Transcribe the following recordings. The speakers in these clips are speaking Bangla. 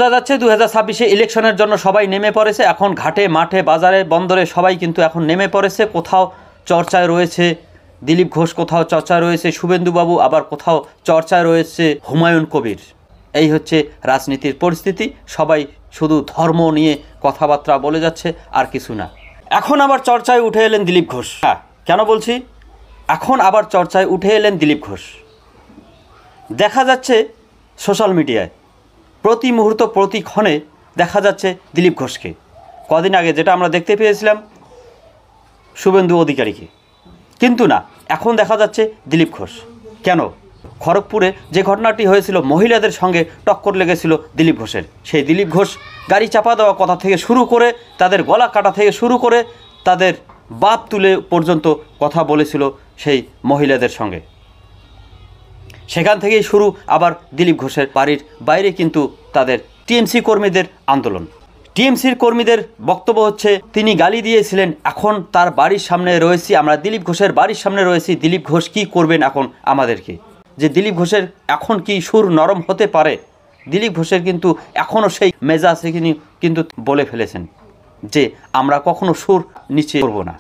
বোঝা যাচ্ছে 2026-এ ইলেকশনের জন্য সবাই নেমে পড়েছে। এখন ঘাটে মাঠে বাজারে বন্দরে সবাই কিন্তু এখন নেমে পড়েছে। কোথাও চর্চায় রয়েছে দিলীপ ঘোষ, কোথাও চর্চায় রয়েছে শুভেন্দুবাবু, আবার কোথাও চর্চায় রয়েছে হুমায়ুন কবির। এই হচ্ছে রাজনীতির পরিস্থিতি। সবাই শুধু ধর্ম নিয়ে কথাবার্তা বলে যাচ্ছে, আর কিছু না। এখন আবার চর্চায় উঠে এলেন দিলীপ ঘোষ। হ্যাঁ, কেন বলছি এখন আবার চর্চায় উঠে এলেন দিলীপ ঘোষ? দেখা যাচ্ছে সোশ্যাল মিডিয়ায় প্রতি মুহূর্ত প্রতি ক্ষণে দেখা যাচ্ছে দিলীপ ঘোষকে। কদিন আগে যেটা আমরা দেখতে পেয়েছিলাম শুভেন্দু অধিকারীকে, কিন্তু না, এখন দেখা যাচ্ছে দিলীপ ঘোষ। কেন? খড়গপুরে যে ঘটনাটি হয়েছিল, মহিলাদের সঙ্গে টক্কর লেগেছিল দিলীপ ঘোষের, সেই দিলীপ ঘোষ গাড়ি চাপা দেওয়া কথা থেকে শুরু করে, তাদের গলা কাটা থেকে শুরু করে, তাদের বাপ তুলে পর্যন্ত কথা বলেছিল সেই মহিলাদের সঙ্গে। সেখান থেকেই শুরু আবার দিলীপ ঘোষের বাড়ির বাইরে কিন্তু তাদের টিএমসি কর্মীদের আন্দোলন। টিএমসির কর্মীদের বক্তব্য হচ্ছে তিনি গালি দিয়েছিলেন, এখন তার বাড়ির সামনে রয়েছি, আমরা দিলীপ ঘোষের বাড়ির সামনে রয়েছি, দিলীপ ঘোষ কী করবেন এখন আমাদেরকে? যে দিলীপ ঘোষের এখন কি সুর নরম হতে পারে? দিলীপ ঘোষের কিন্তু এখনও সেই মেজাজ কিন্তু বলে ফেলেছেন যে আমরা কখনো সুর নিচে করব না।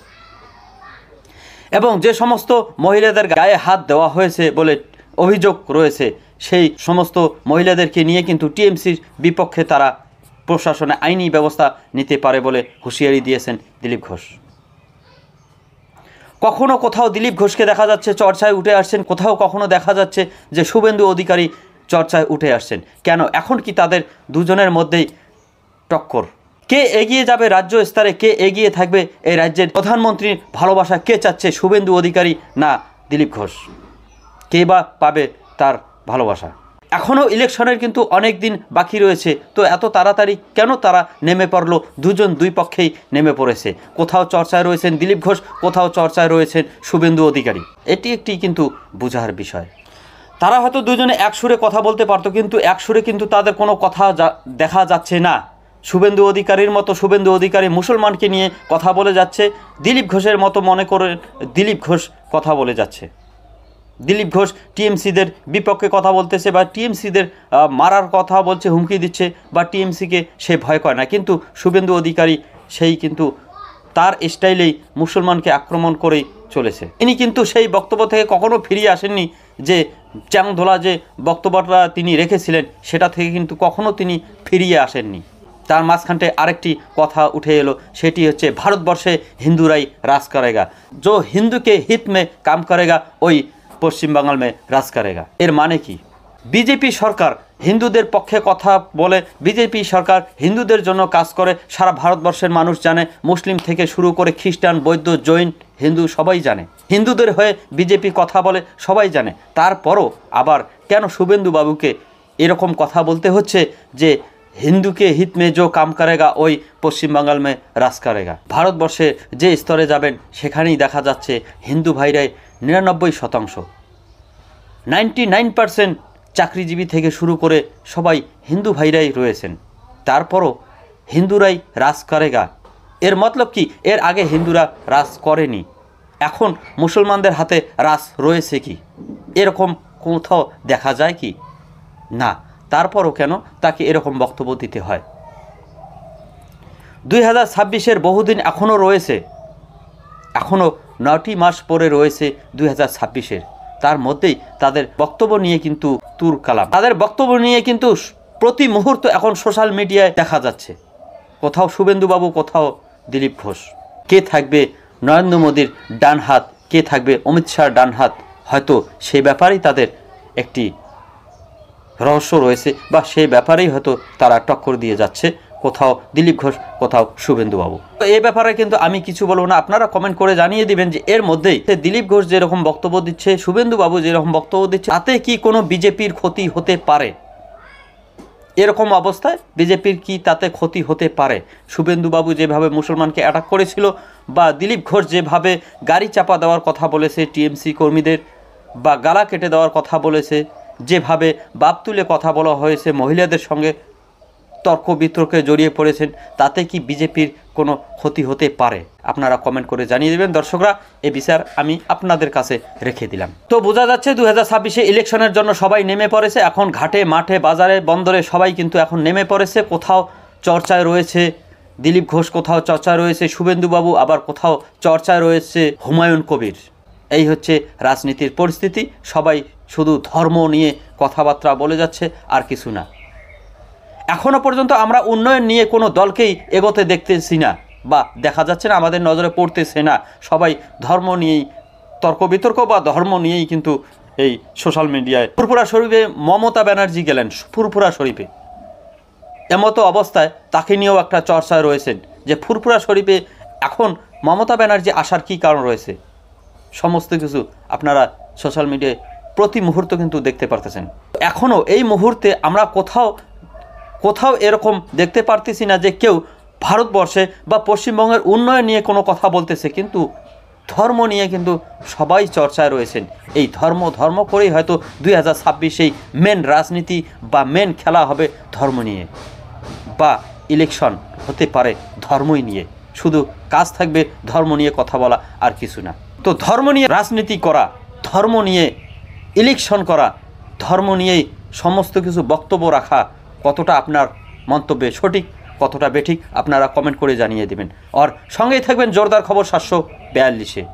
এবং যে সমস্ত মহিলাদের গায়ে হাত দেওয়া হয়েছে বলে অভিযোগ রয়েছে, সেই সমস্ত মহিলাদেরকে নিয়ে কিন্তু টিএমসির বিপক্ষে তারা প্রশাসনে আইনি ব্যবস্থা নিতে পারে বলে হুঁশিয়ারি দিয়েছেন দিলীপ ঘোষ। কখনো কোথাও দিলীপ ঘোষকে দেখা যাচ্ছে চর্চায় উঠে আসছেন, কোথাও কখনো দেখা যাচ্ছে যে শুভেন্দু অধিকারী চর্চায় উঠে আসছেন। কেন? এখন কি তাদের দুজনের মধ্যেই টক্কর? কে এগিয়ে যাবে রাজ্য স্তরে, কে এগিয়ে থাকবে এই রাজ্যের প্রধানমন্ত্রীর ভালোবাসা কে চাচ্ছে, শুভেন্দু অধিকারী না দিলীপ ঘোষ? কে বা পাবে তার ভালোবাসা? এখনও ইলেকশনের কিন্তু অনেক দিন বাকি রয়েছে, তো এত তাড়াতাড়ি কেন তারা নেমে পড়লো? দুজন দুই পক্ষেই নেমে পড়েছে। কোথাও চর্চায় রয়েছেন দিলীপ ঘোষ, কোথাও চর্চায় রয়েছেন শুভেন্দু অধিকারী। এটি একটি কিন্তু বোঝার বিষয়। তারা হয়তো দুজনে এক সুরে কথা বলতে পারতো, কিন্তু এক সুরে কিন্তু তাদের কোনো কথা দেখা যাচ্ছে না। শুভেন্দু অধিকারীর মতো শুভেন্দু অধিকারী মুসলমানকে নিয়ে কথা বলে যাচ্ছে, দিলীপ ঘোষের মতো মনে করে দিলীপ ঘোষ কথা বলে যাচ্ছে। দিলীপ ঘোষ টিএমসিদের বিপক্ষে কথা বলতেছে, বা টিএমসিদের মারার কথা বলছে, হুমকি দিচ্ছে, বা টিএমসিকে সে ভয় করে না। কিন্তু শুভেন্দু অধিকারী সেই কিন্তু তার স্টাইলেই মুসলমানকে আক্রমণ করেই চলেছে। ইনি কিন্তু সেই বক্তব্য থেকে কখনো ফিরিয়ে আসেননি। যে চ্যাংধোলা যে বক্তব্যটা তিনি রেখেছিলেন, সেটা থেকে কিন্তু কখনো তিনি ফিরিয়ে আসেননি। তার মাঝখানটে আরেকটি কথা উঠে এলো, সেটি হচ্ছে ভারতবর্ষে হিন্দুরাই রাজ করেগা, जो हिंदू के हित में काम करेगा ওই পশ্চিম বাংলার মে রাজ করেগা। এর মানে কি? বিজেপি সরকার হিন্দুদের পক্ষে কথা বলে, বিজেপি সরকার হিন্দুদের জন্য কাজ করে, সারা ভারতবর্ষের মানুষ জানে, মুসলিম থেকে শুরু করে খ্রিস্টান, বৌদ্ধ, জৈন, হিন্দু সবাই জানে। হিন্দুদের হয়ে বিজেপি কথা বলে, সবাই জানে। তারপরও আবার কেন শুভেন্দু বাবুকে এরকম কথা বলতে হচ্ছে যে হিন্দুকে হিত মে जो काम करेगा ওই পশ্চিম বাংলার মে রাজ করেগা? ভারতবর্ষে যে স্তরে যাবেন সেখানেই দেখা যাচ্ছে হিন্দু ভাইরাই 99%, 99% চাকরিজীবী থেকে শুরু করে সবাই হিন্দু ভাইরাই রয়েছেন। তারপরও হিন্দুরাই রাজ করেগা, এর মতলব কি? এর আগে হিন্দুরা রাজ করেনি, এখন মুসলমানদের হাতে রাজ রয়েছে কি? এরকম কোথাও দেখা যায় কি? না। তারপরও কেন তাকে এরকম বক্তব্য দিতে হয়? 2026-এর বহুদিন এখনও রয়েছে, এখনও 9টি মাস পরে রয়েছে 2026-এর। তার মধ্যেই তাদের বক্তব্য নিয়ে কিন্তু তুর কালাম, তাদের বক্তব্য নিয়ে কিন্তু প্রতি মুহূর্ত এখন সোশ্যাল মিডিয়ায় দেখা যাচ্ছে। কোথাও শুভেন্দুবাবু, কোথাও দিলীপ ঘোষ। কে থাকবে নরেন্দ্র মোদীর ডান হাত, কে থাকবে অমিত শাহর ডান হাত, হয়তো সেই ব্যাপারেই তাদের একটি রহস্য রয়েছে, বা সেই ব্যাপারেই হয়তো তারা টক্কর দিয়ে যাচ্ছে, কোথাও দিলীপ ঘোষ, কোথাও শুভেন্দুবাবু। তো এই ব্যাপারে কিন্তু আমি কিছু বলবো না, আপনারা কমেন্ট করে জানিয়ে দিবেন যে এর মধ্যেই দিলীপ ঘোষ যেরকম বক্তব্য দিচ্ছে, শুভেন্দুবাবু যেরকম বক্তব্য দিচ্ছে, তাতে কি কোনো বিজেপির ক্ষতি হতে পারে? এরকম অবস্থায় বিজেপির কি তাতে ক্ষতি হতে পারে? শুভেন্দুবাবু যেভাবে মুসলমানকে অ্যাটাক করেছিল, বা দিলীপ ঘোষ যেভাবে গাড়ি চাপা দেওয়ার কথা বলেছে টিএমসি কর্মীদের, বা গালা কেটে দেওয়ার কথা বলেছে, যেভাবে বাপ তুলে কথা বলা হয়েছে মহিলাদের সঙ্গে, তর্ক বিতর্কে জড়িয়ে পড়েছেন, তাতে কি বিজেপির কোনো ক্ষতি হতে পারে? আপনারা কমেন্ট করে জানিয়ে দেবেন দর্শকরা, এই বিচার আমি আপনাদের কাছে রেখে দিলাম। তো বোঝা যাচ্ছে 2026 ইলেকশনের জন্য সবাই নেমে পড়েছে। এখন ঘাটে মাঠে বাজারে বন্দরে সবাই কিন্তু এখন নেমে পড়েছে। কোথাও চর্চায় রয়েছে দিলীপ ঘোষ, কোথাও চর্চায় রয়েছে শুভেন্দুবাবু, আবার কোথাও চর্চায় রয়েছে হুমায়ুন কবির। এই হচ্ছে রাজনীতির পরিস্থিতি। সবাই শুধু ধর্ম নিয়ে কথাবার্তা বলে যাচ্ছে, আর কিছু না। এখনও পর্যন্ত আমরা উন্নয়ন নিয়ে কোনো দলকেই এগোতে দেখতেছি না, বা দেখা যাচ্ছে না, আমাদের নজরে পড়তেছে না। সবাই ধর্ম নিয়েই তর্ক বিতর্ক বা ধর্ম নিয়েই কিন্তু এই সোশ্যাল মিডিয়ায়। ফুরফুরা শরীফে মমতা ব্যানার্জি গেলেন ফুরফুরা শরীফে, এমতো অবস্থায় তাকে নিয়েও একটা চর্চায় রয়েছেন যে ফুরফুরা শরীফে এখন মমতা ব্যানার্জি আসার কী কারণ রয়েছে। সমস্ত কিছু আপনারা সোশ্যাল মিডিয়ায় প্রতি মুহূর্ত কিন্তু দেখতে পারতেছেন। এখনও এই মুহূর্তে আমরা কোথাও এরকম দেখতে পারতেছি না যে কেউ ভারতবর্ষে বা পশ্চিমবঙ্গের উন্নয়ন নিয়ে কোনো কথা বলতেছে, কিন্তু ধর্ম নিয়ে কিন্তু সবাই চর্চায় রয়েছেন। এই ধর্ম করেই হয়তো 2026 মেন রাজনীতি বা মেন খেলা হবে ধর্ম নিয়ে, বা ইলেকশন হতে পারে ধর্মই নিয়ে। শুধু কাজ থাকবে ধর্ম নিয়ে কথা বলা, আর কিছু না। তো ধর্ম নিয়ে রাজনীতি করা, ধর্ম নিয়ে ইলেকশন করা, ধর্ম নিয়েই সমস্ত কিছু বক্তব্য রাখা, কতটা আপনার মন্তব্যে সঠিক, কতটা বেঠিক আপনারা কমেন্ট করে জানিয়ে দেবেন। আর সঙ্গেই থাকবেন জোরদার খবর 742-এ।